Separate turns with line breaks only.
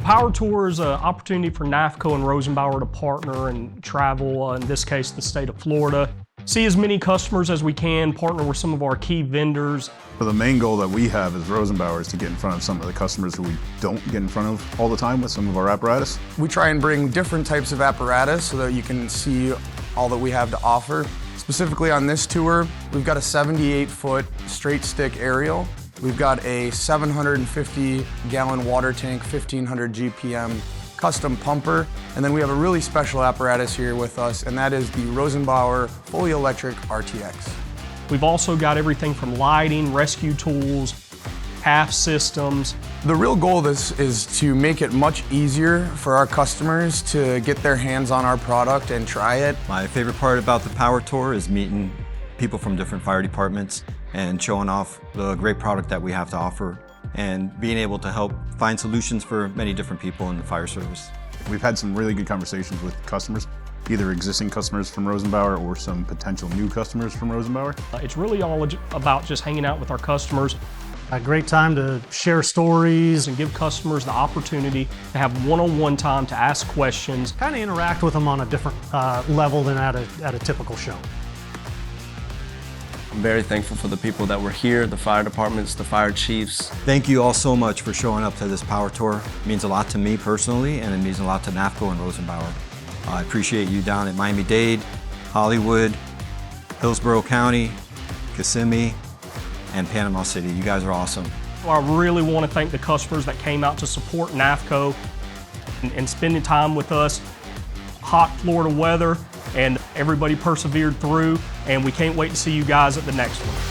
Power Tour is an opportunity for NAFCO and Rosenbauer to partner and travel, in this case, the state of Florida. See as many customers as we can, partner with some of our key vendors.
So the main goal that we have as Rosenbauer is to get in front of some of the customers who we don't get in front of all the time with some of our apparatus.
We try and bring different types of apparatus so that you can see all that we have to offer. Specifically on this tour, we've got a 78-foot straight stick aerial. We've got a 750-gallon water tank, 1500 GPM custom pumper, and then we have a really special apparatus here with us, and that is the Rosenbauer fully electric RTX.
We've also got everything from lighting, rescue tools, half systems.
The real goal of this is to make it much easier for our customers to get their hands on our product and try it.
My favorite part about the Power Tour is meeting people from different fire departments and showing off the great product that we have to offer and being able to help find solutions for many different people in the fire service.
We've had some really good conversations with customers, either existing customers from Rosenbauer or some potential new customers from Rosenbauer.
It's really all about just hanging out with our customers.
A great time to share stories
And give customers the opportunity to have one-on-one time to ask questions.
kind of interact with them on a different level than at a typical show.
I'm very thankful for the people that were here, the fire departments, the fire chiefs.
Thank you all so much for showing up to this Power Tour. It means a lot to me personally, and it means a lot to NAFCO and Rosenbauer. I appreciate you down at Miami-Dade, Hollywood, Hillsborough County, Kissimmee, and Panama City. You guys are awesome.
I really want to thank the customers that came out to support NAFCO and spending time with us. Hot Florida weather, and everybody persevered through, and we can't wait to see you guys at the next one.